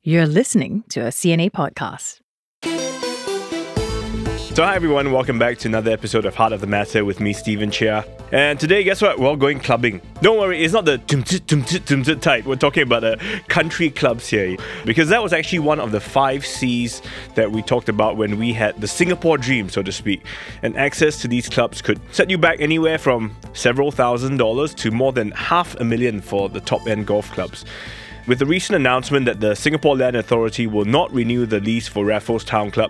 You're listening to a CNA podcast. So hi everyone, welcome back to another episode of Heart of the Matter with me, Stephen Chia. And today, guess what? We're all going clubbing. Don't worry, it's not the tum-tit type. We're talking about country clubs here. Because that was actually one of the 5 C's that we talked about when we had the Singapore dream, so to speak. And access to these clubs could set you back anywhere from several $1,000s to more than $500,000 for the top-end golf clubs. With the recent announcement that the Singapore Land Authority will not renew the lease for Raffles Town Club,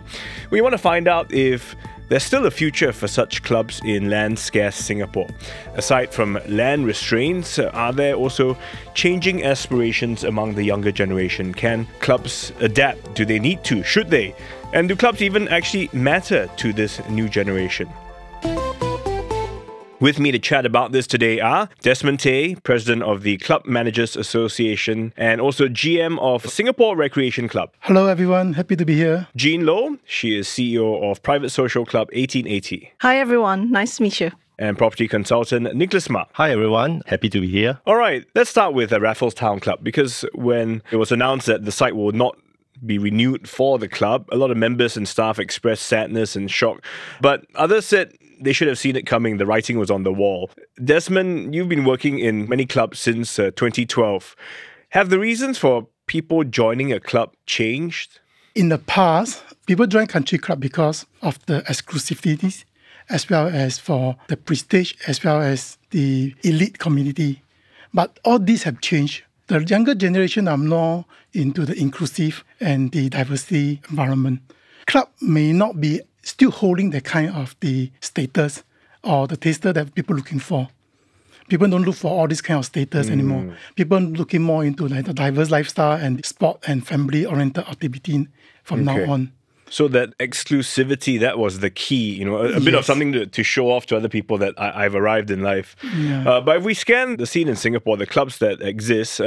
we want to find out if there's still a future for such clubs in land-scarce Singapore. Aside from land restraints, are there also changing aspirations among the younger generation? Can clubs adapt? Do they need to? Should they? And do clubs even actually matter to this new generation? With me to chat about this today are Desmond Tay, President of the Club Managers Association and also GM of Singapore Recreation Club. Hello everyone, happy to be here. Jean Loh, she is CEO of private social club 1880. Hi everyone, nice to meet you. And property consultant Nicholas Ma. Hi everyone, happy to be here. All right, let's start with Raffles Town Club, because when it was announced that the site will not be renewed for the club, a lot of members and staff expressed sadness and shock, but others said they should have seen it coming. The writing was on the wall. Desmond, you've been working in many clubs since 2012. Have the reasons for people joining a club changed? In the past, people join country club because of the exclusivities, as well as for the prestige, as well as the elite community. But all these have changed. The younger generation are more into the inclusive and the diversity environment. Club may not be still holding the kind of the status or the taster that people are looking for. People don't look for all this kind of status anymore. People are looking more into like the diverse lifestyle and sport and family-oriented activity from now on. So that exclusivity, that was the key, a bit of something to show off to other people that I've arrived in life. Yeah. But if we scan the scene in Singapore, the clubs that exist,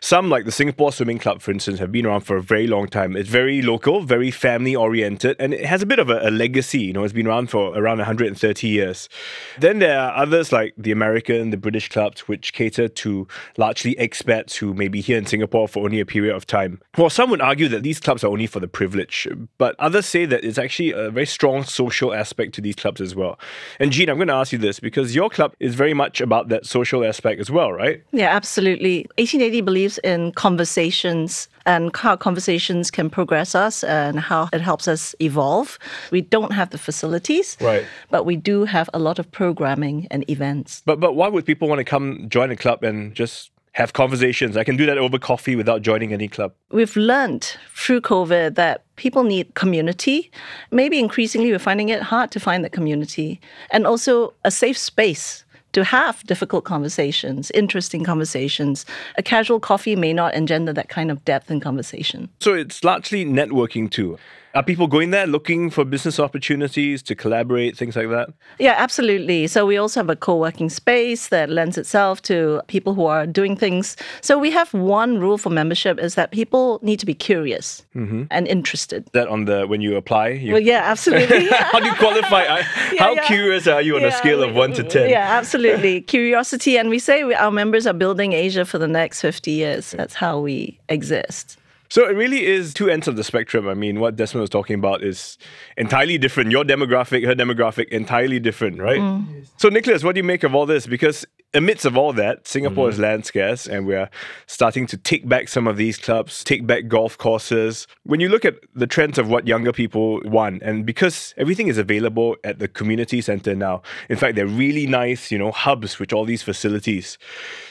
some like the Singapore Swimming Club, for instance, have been around for a very long time. It's very local, very family-oriented, and it has a bit of a legacy. It's been around for around 130 years. Then there are others like the American, the British clubs, which cater to largely expats who may be here in Singapore for only a period of time. Well, some would argue that these clubs are only for the privileged, but others say that it's actually a very strong social aspect to these clubs as well. And Jean, I'm going to ask you this because your club is very much about that social aspect as well, right? Yeah, absolutely. 1880 believes in conversations and how conversations can progress us and how it helps us evolve. We don't have the facilities, right, but we do have a lot of programming and events. But why would people want to come join a club and just have conversations? I can do that over coffee without joining any club. We've learned through COVID that people need community. Maybe increasingly we're finding it hard to find that community, and also a safe space to have difficult conversations, interesting conversations. A casual coffee may not engender that kind of depth in conversation. So it's largely networking too. Are people going there looking for business opportunities to collaborate, things like that? Yeah, absolutely. So we also have a co-working space that lends itself to people who are doing things. So we have one rule for membership is that people need to be curious and interested. That on when you apply? Well, yeah, absolutely. How do you qualify? How curious are you on a scale of 1 to 10? Yeah, absolutely. Curiosity. And we say our members are building Asia for the next 50 years. That's how we exist. So it really is two ends of the spectrum. I mean, what Desmond was talking about is entirely different. Your demographic, her demographic, entirely different, right? Yes. So Nicholas, what do you make of all this? Because amidst of all that, Singapore is land scarce and we're starting to take back some of these clubs, take back golf courses. When you look at the trends of what younger people want, and because everything is available at the community centre now, in fact, they're really nice, hubs with all these facilities.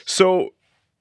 So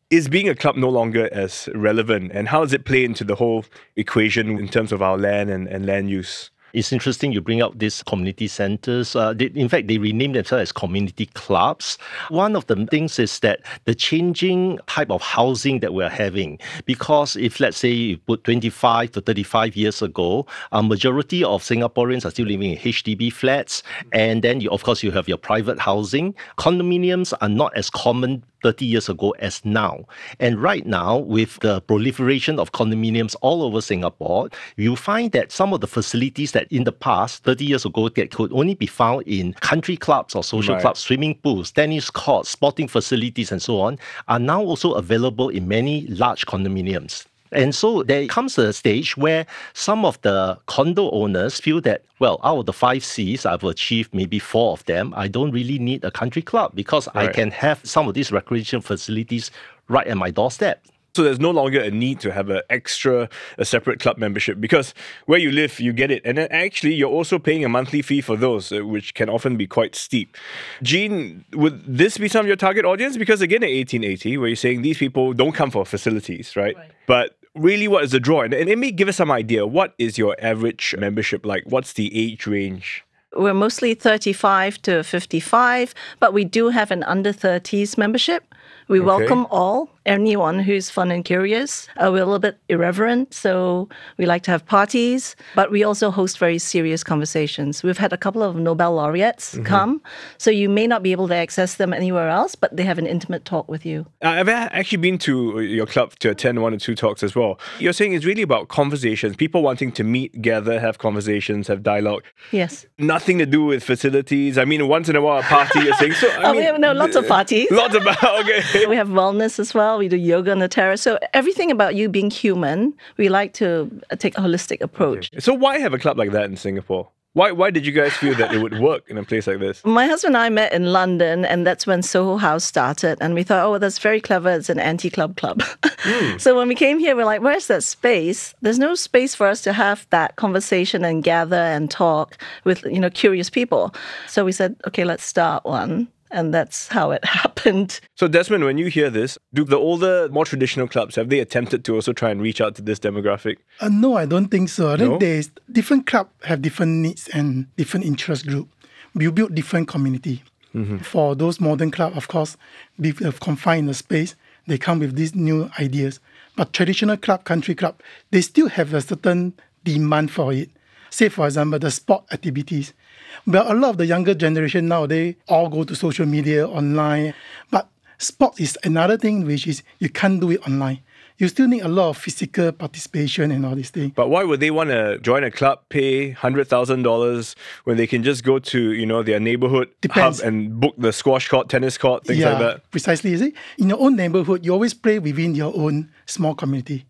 is being a club no longer as relevant? And how does it play into the whole equation in terms of our land and land use? It's interesting you bring up these community centers. In fact, they renamed themselves as community clubs. One of the things is that the changing type of housing that we're having, because if let's say you put 25 to 35 years ago, a majority of Singaporeans are still living in HDB flats. And then, of course, you have your private housing. Condominiums are not as common 30 years ago as now. And right now, with the proliferation of condominiums all over Singapore, you find that some of the facilities that in the past, 30 years ago, that could only be found in country clubs or social clubs, swimming pools, tennis courts, sporting facilities, and so on, are now also available in many large condominiums. And so there comes a stage where some of the condo owners feel that, well, out of the 5 Cs, I've achieved maybe 4 of them. I don't really need a country club because I can have some of these recreation facilities right at my doorstep. So there's no longer a need to have a separate club membership because where you live, you get it. And then actually, you're also paying a monthly fee for those, which can often be quite steep. Jean, would this be some of your target audience? Because again, at 1880, where you're saying these people don't come for facilities, right? But really, what is the draw? And maybe give us some idea. What is your average membership like? What's the age range? We're mostly 35 to 55, but we do have an under 30s membership. We welcome all, anyone who's fun and curious. We're a little bit irreverent, so we like to have parties, but we also host very serious conversations. We've had a couple of Nobel laureates come, so you may not be able to access them anywhere else, but they have an intimate talk with you. I've actually been to your club to attend 1 or 2 talks as well. You're saying it's really about conversations, people wanting to meet, gather, have conversations, have dialogue. Yes. Nothing to do with facilities. I mean, once in a while, a party, you're saying. So, I mean, lots of parties. Lots of, okay. We have wellness as well. We do yoga on the terrace. So everything about you being human, we like to take a holistic approach. Okay. So why have a club like that in Singapore? Why did you guys feel that it would work in a place like this? My husband and I met in London, and that's when Soho House started. And we thought, oh, that's very clever. It's an anti-club club. So when we came here, we're like, where's that space? There's no space for us to have that conversation and gather and talk with, curious people. So we said, okay, let's start one. And that's how it happened. So Desmond, when you hear this, do the older, more traditional clubs, have they attempted to also try and reach out to this demographic? No, I don't think so. I think there's different clubs have different needs and different interest group. We build different community. For those modern clubs, of course, be confined in the space, they come with these new ideas. But traditional club, country club, they still have a certain demand for it. Say, for example, the sport activities. Well, a lot of the younger generation now, they all go to social media, online. But sport is another thing which is you can't do it online. You still need a lot of physical participation and all these things. But why would they want to join a club, pay $100,000 when they can just go to, their neighborhood hub and book the squash court, tennis court, things like that? Precisely. You see, in your own neighborhood, you always play within your own small community.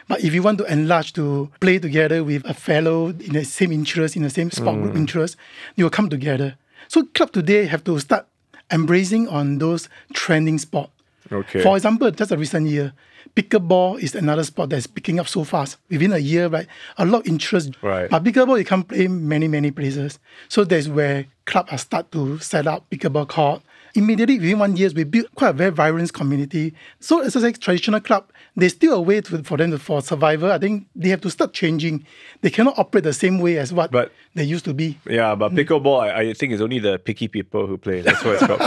But if you want to enlarge to play together with a fellow in the same interest, in the same sport group interest, you will come together. So club today have to start embracing on those trending sport. Okay. For example, just a recent year, pickleball is another sport that's picking up so fast. Within a year, right, a lot of interest. Right. But pickleball, you can play many, many places. So that's where clubs start to set up pickleball court. Immediately, within 1 year, we built quite a very vibrant community. So as I say, traditional club, there's still a way for them for survival. I think they have to start changing. They cannot operate the same way as what they used to be. Yeah, but pickleball, I think it's only the picky people who play. That's what it's called.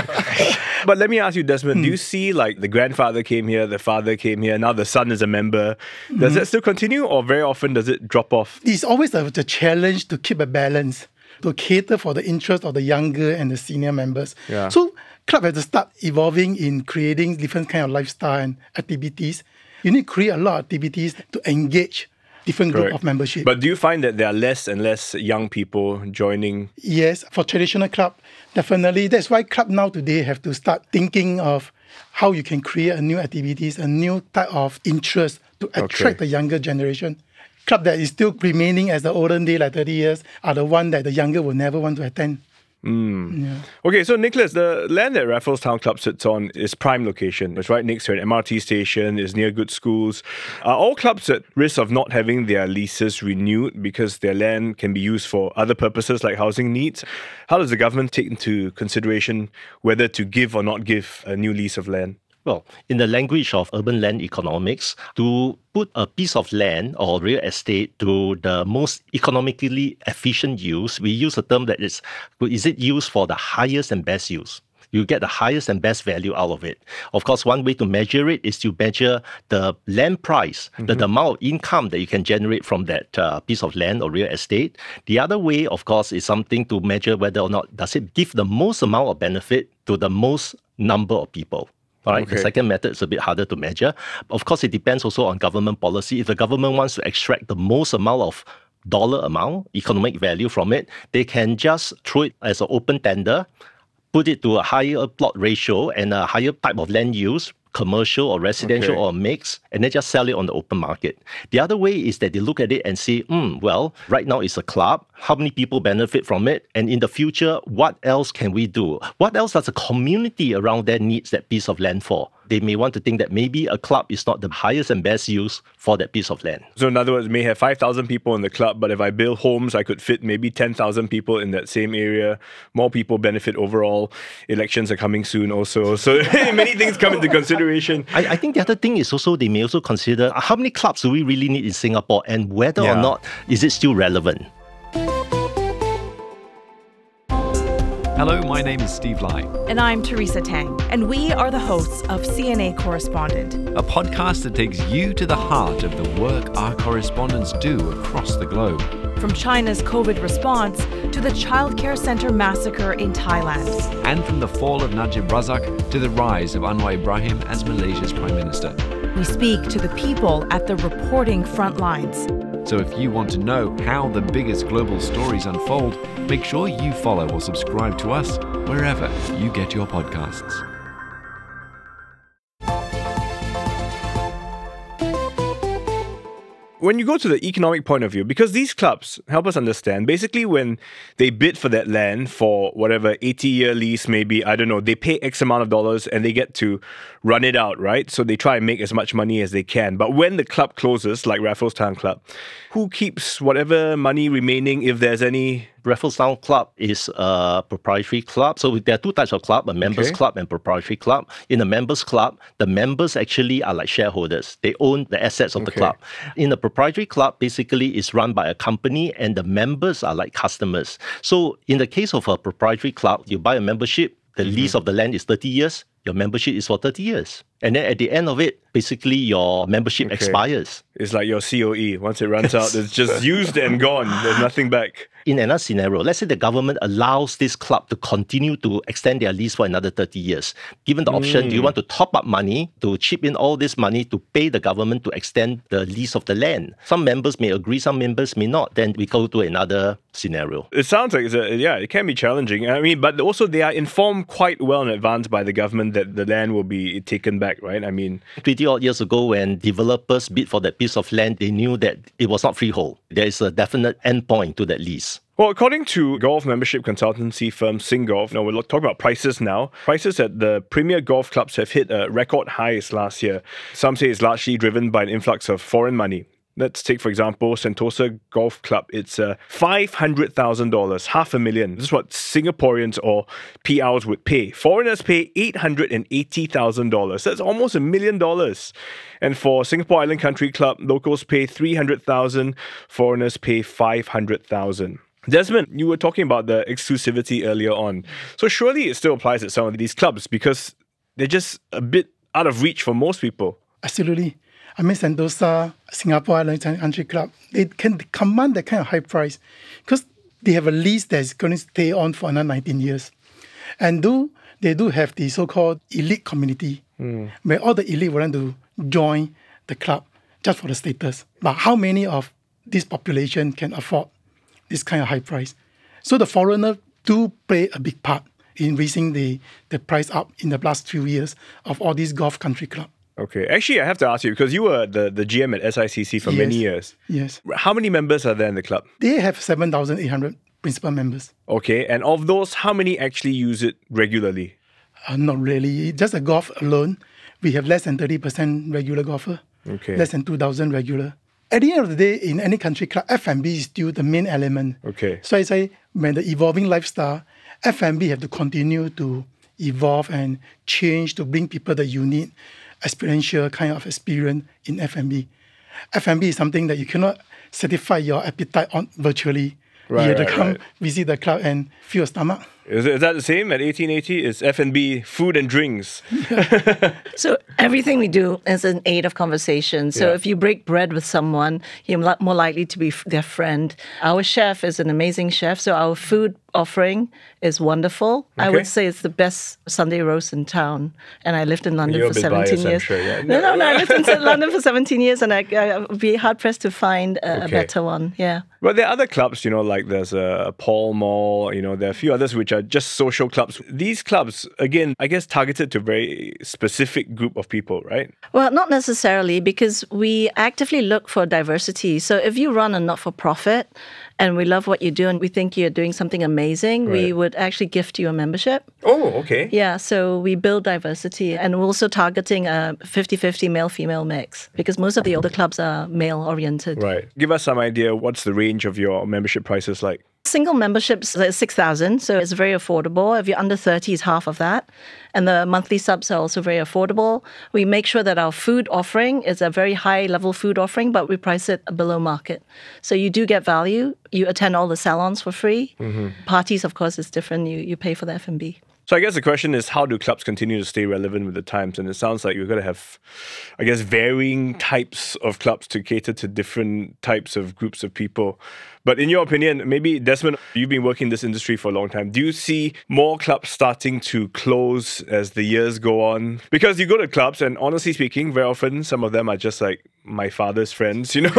But let me ask you, Desmond, do you see like the grandfather came here, the father came here, now the son is a member. Does that still continue or very often does it drop off? It's always the challenge to keep a balance, to cater for the interest of the younger and the senior members. Yeah. So club has to start evolving in creating different kind of lifestyle and activities. You need to create a lot of activities to engage different group of membership. But do you find that there are less and less young people joining? Yes, for traditional club, definitely. That's why club now today have to start thinking of how you can create a new activities, a new type of interest to attract the younger generation. Club that is still remaining as the olden day, like 30 years, are the one that the younger will never want to attend. Yeah. Okay, so Nicholas, the land that Raffles Town Club sits on is prime location. It's right next to an MRT station, it's near good schools. Are all clubs at risk of not having their leases renewed because their land can be used for other purposes like housing needs? How does the government take into consideration whether to give or not give a new lease of land? Well, in the language of urban land economics, to put a piece of land or real estate to the most economically efficient use, we use a term that is it used for the highest and best use? You get the highest and best value out of it. Of course, one way to measure it is to measure the land price, the amount of income that you can generate from that piece of land or real estate. The other way, of course, is something to measure whether or not does it give the most amount of benefit to the most number of people. All right. The second method is a bit harder to measure. Of course, it depends also on government policy. If the government wants to extract the most amount of dollar amount, economic value from it, they can just throw it as an open tender, put it to a higher plot ratio and a higher type of land use, commercial or residential or a mix, and then just sell it on the open market. The other way is that they look at it and say, well, right now it's a club. How many people benefit from it? And in the future, what else can we do? What else does a community around there needs that piece of land for? They may want to think that maybe a club is not the highest and best use for that piece of land. So in other words, may have 5,000 people in the club, but if I build homes, I could fit maybe 10,000 people in that same area. More people benefit overall. Elections are coming soon also. So many things come into consideration. I think the other thing is also they may also consider how many clubs do we really need in Singapore and whether or not is it still relevant. Hello, my name is Steve Lai, And I'm Teresa Tang, and we are the hosts of CNA Correspondent. a podcast that takes you to the heart of the work our correspondents do across the globe. From China's COVID response to the childcare center massacre in Thailand. And from the fall of Najib Razak to the rise of Anwar Ibrahim as Malaysia's Prime Minister. We speak to the people at the reporting front lines. So if you want to know how the biggest global stories unfold, make sure you follow or subscribe to us wherever you get your podcasts. When you go to the economic point of view, because these clubs help us understand, basically when they bid for that land for whatever 80-year lease, maybe, I don't know, they pay X amount of dollars and they get to run it out, right? So they try and make as much money as they can. But when the club closes, like Raffles Town Club, who keeps whatever money remaining if there's any? Raffles Town Club is a proprietary club. So there are two types of club, a members club and proprietary club. In a members club, the members actually are like shareholders. They own the assets of the club. In a proprietary club, basically it's run by a company and the members are like customers. So in the case of a proprietary club, you buy a membership, the lease of the land is 30 years, your membership is for 30 years. And then at the end of it, basically your membership expires. It's like your COE. Once it runs out, it's just used and gone. There's nothing back. In another scenario, let's say the government allows this club to continue to extend their lease for another 30 years. Given the option, do you want to top up money, to chip in all this money to pay the government to extend the lease of the land? Some members may agree, some members may not. Then we go to another scenario. It sounds like, it can be challenging. I mean, but also they are informed quite well in advance by the government that the land will be taken back, right? I mean, 20 odd years ago, when developers bid for that piece of land, they knew that it was not freehold. There is a definite endpoint to that lease. Well, according to golf membership consultancy firm SingGolf, now we're talking about prices now. Prices at the premier golf clubs have hit record highs last year. Some say it's largely driven by an influx of foreign money. Let's take, for example, Sentosa Golf Club. It's $500,000, $500,000. This is what Singaporeans or PRs would pay. Foreigners pay $880,000. That's almost $1 million. And for Singapore Island Country Club, locals pay $300,000. Foreigners pay $500,000. Desmond, you were talking about the exclusivity earlier on. So surely it still applies at some of these clubs because they're just a bit out of reach for most people. Absolutely. I mean, Sentosa, Singapore Island Country Club, they can command that kind of high price because they have a lease that's going to stay on for another 19 years. And they do have the so-called elite community where all the elite want to join the club just for the status. But how many of this population can afford this kind of high price? So the foreigner do play a big part in raising the price up in the last few years of all these golf country clubs. Okay. Actually, I have to ask you, because you were the GM at SICC for many years. Yes. How many members are there in the club? They have 7,800 principal members. Okay. And of those, how many actually use it regularly? Not really. Just a golf alone, we have less than 30% regular golfer. Okay. Less than 2,000 regular. At the end of the day, in any country club, F&B is still the main element. Okay. So I say, when the evolving lifestyle, F&B have to continue to evolve and change to bring people the unique experiential kind of experience in F&B. F&B is something that you cannot satisfy your appetite on virtually. You have to come visit the club and fill your stomach. Is that the same at 1880? Is F&B food and drinks? So everything we do is an aid of conversation. So if you break bread with someone, you're more likely to be their friend. Our chef is an amazing chef, so our food offering is wonderful. I would say it's the best Sunday roast in town. And I lived in London for 17 years. I'm sure, yeah. No, I lived in London for 17 years, and I would be hard-pressed to find a better one. Yeah. Well, there are other clubs, like there's a Pall Mall, there are a few others which are just social clubs. These clubs, again, I guess targeted to a very specific group of people, right? Well, not necessarily, because we actively look for diversity. So if you run a not-for-profit and we love what you do and we think you're doing something amazing, we would actually gift you a membership. Oh, okay. Yeah, so we build diversity, and we're also targeting a 50-50 male-female mix, because most of the older clubs are male-oriented. Right. Give us some idea, what's the range of your membership prices like? Single memberships are 6,000, so it's very affordable. If you're under 30, it's half of that. And the monthly subs are also very affordable. We make sure that our food offering is a very high-level food offering, but we price it below market. So you do get value. You attend all the salons for free. Parties, of course, is different. You pay for the F&B. So I guess the question is, how do clubs continue to stay relevant with the times? And it sounds like you're going to have, I guess, varying types of clubs to cater to different types of groups of people. But in your opinion, maybe, Desmond, you've been working in this industry for a long time. Do you see more clubs starting to close as the years go on? Because you go to clubs, and honestly speaking, very often, some of them are just like my father's friends, you know?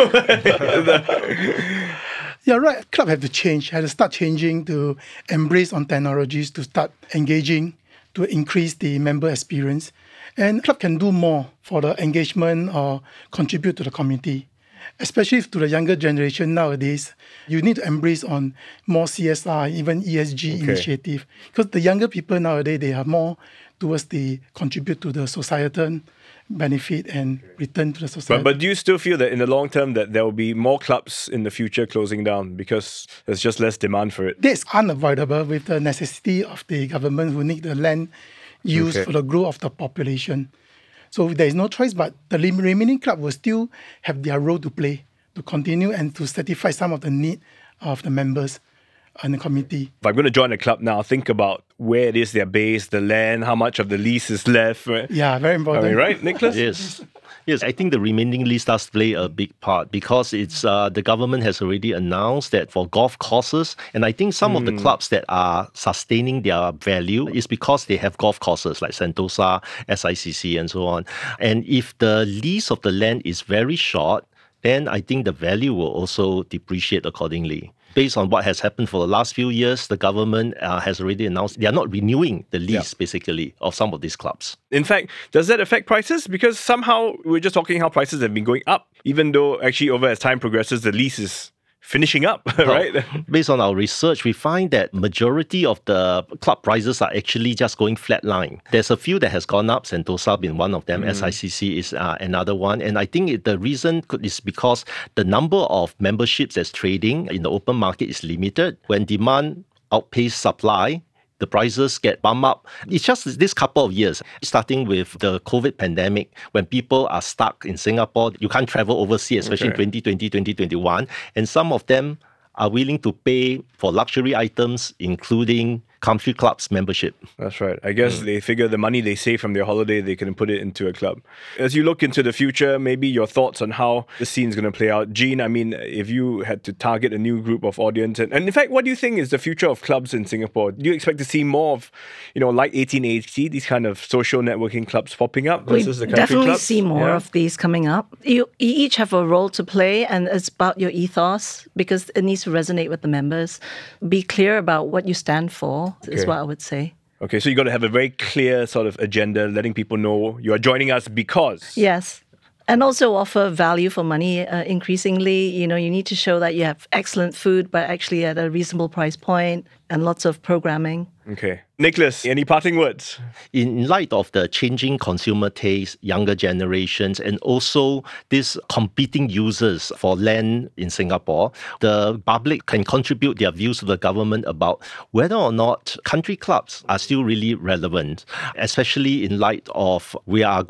You're right. Club have to change, have to start changing to embrace on technologies, to start engaging, to increase the member experience. And club can do more for the engagement or contribute to the community. Especially to the younger generation nowadays, you need to embrace on more CSR, even ESG initiative. Because the younger people nowadays, they are more towards the contribute to the societal benefit and return to the society. But do you still feel that in the long term that there will be more clubs in the future closing down because there's just less demand for it? That's unavoidable with the necessity of the government who need the land used for the growth of the population. So there is no choice, but the remaining club will still have their role to play, to continue and to satisfy some of the need of the members and the community. If I'm going to join a club now, think about where it is they're based, the land, how much of the lease is left. Right? Yeah, very important. I mean, right, Nicholas? Yes, I think the remaining lease does play a big part, because it's the government has already announced that for golf courses, and I think some of the clubs that are sustaining their value is because they have golf courses like Sentosa, SICC and so on. And if the lease of the land is very short, then I think the value will also depreciate accordingly. Based on what has happened for the last few years, the government has already announced they are not renewing the lease, basically, of some of these clubs. In fact, does that affect prices? Because somehow we're just talking how prices have been going up, even though actually over as time progresses, the lease is finishing up, right? Based on our research, we find that majority of the club prices are actually just going flatline. There's a few that has gone up, Sentosa being one of them, SICC is another one. And I think the reason is because the number of memberships that's trading in the open market is limited. When demand outpaces supply, the prices get bumped up. It's just this couple of years, starting with the COVID pandemic, when people are stuck in Singapore, you can't travel overseas, especially in 2020, 2021. And some of them are willing to pay for luxury items, including country clubs membership. That's right. I guess they figure the money they save from their holiday, they can put it into a club. As you look into the future, maybe your thoughts on how the scene is going to play out. Jean, I mean, if you had to target a new group of audience, and in fact, what do you think is the future of clubs in Singapore? Do you expect to see more of, like 1880, these kind of social networking clubs popping up versus the country clubs? We definitely see more of these coming up. You each have a role to play, and it's about your ethos, because it needs to resonate with the members. Be clear about what you stand for. Is what I would say. Okay, so you got to have a very clear sort of agenda, letting people know you are joining us because. Yes. And also offer value for money. Increasingly, you need to show that you have excellent food, but actually at a reasonable price point, and lots of programming. Okay. Nicholas, any parting words? In light of the changing consumer taste, younger generations, and also these competing users for land in Singapore, the public can contribute their views to the government about whether or not country clubs are still really relevant, especially in light of our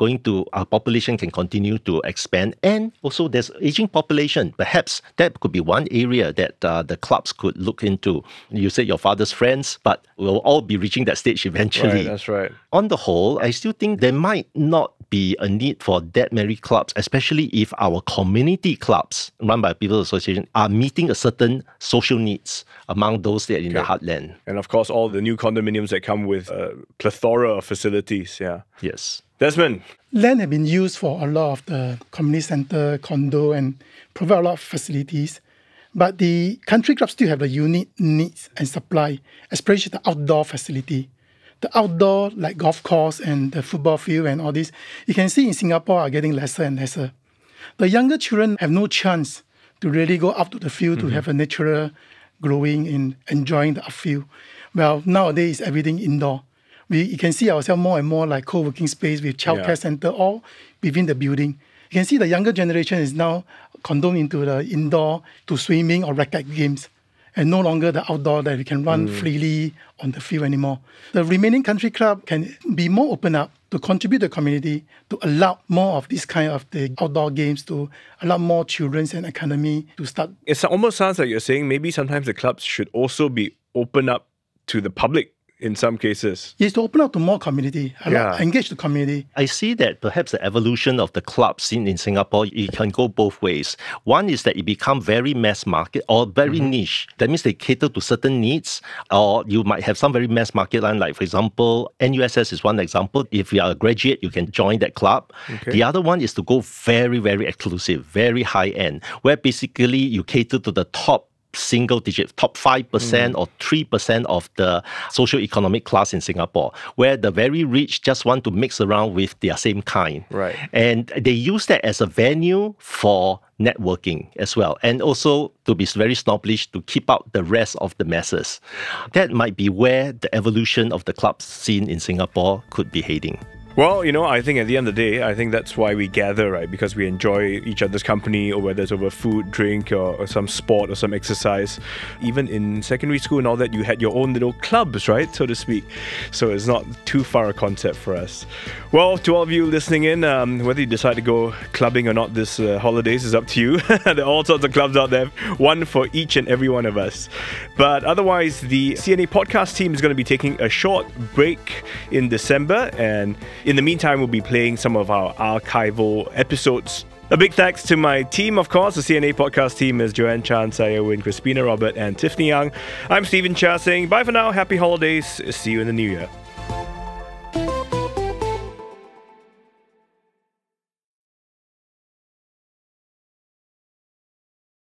population can continue to expand, and also there's aging population. Perhaps that could be one area that the clubs could look into. You said your father's friends, but we'll all be reaching that stage eventually. Right, that's right. On the whole, I still think there might not be a need for that many clubs, especially if our community clubs run by People's Association are meeting a certain social needs among those that are in the heartland. And of course, all the new condominiums that come with a plethora of facilities. Yeah. Yes. Desmond. Land has been used for a lot of the community center, condo, and provide a lot of facilities. But the country clubs still have a unique needs and supply, especially the outdoor facility. The outdoor, like golf course and the football field and all this, you can see in Singapore are getting lesser and lesser. The younger children have no chance to really go out to the field to have a natural growing and enjoying the outfield. Well, nowadays, everything indoor. You can see ourselves more and more like co-working space with childcare center all within the building. You can see the younger generation is now condoned into the indoor to swimming or racket games, and no longer the outdoor that we can run freely on the field anymore. The remaining country club can be more open up to contribute to the community, to allow more of this kind of the outdoor games, to allow more children and academy to start. It almost sounds like you're saying maybe sometimes the clubs should also be open up to the public in some cases. Yes, to open up to more community, engage the community. I see that perhaps the evolution of the club scene in Singapore, it can go both ways. One is that it become very mass market or very niche. That means they cater to certain needs, or you might have some very mass market line, like for example, NUSS is one example. If you are a graduate, you can join that club. Okay. The other one is to go very, very exclusive, very high end, where basically you cater to the top single digit, top 5% or 3% of the socio-economic class in Singapore, where the very rich just want to mix around with their same kind. Right. And they use that as a venue for networking as well, and also to be very snobbish to keep out the rest of the masses. That might be where the evolution of the club scene in Singapore could be heading. Well, I think at the end of the day, I think that's why we gather, right? Because we enjoy each other's company, or whether it's over food, drink, or some sport or some exercise. Even in secondary school and all that, you had your own little clubs, right? So to speak. So it's not too far a concept for us. Well, to all of you listening in, whether you decide to go clubbing or not this holidays is up to you. There are all sorts of clubs out there, one for each and every one of us. But otherwise, the CNA podcast team is going to be taking a short break in December, and in the meantime, we'll be playing some of our archival episodes. A big thanks to my team, of course. The CNA podcast team is Joanne Chan, Saya Win, Crispina Robert, and Tiffany Young. I'm Stephen Chia saying bye for now. Happy holidays. See you in the new year.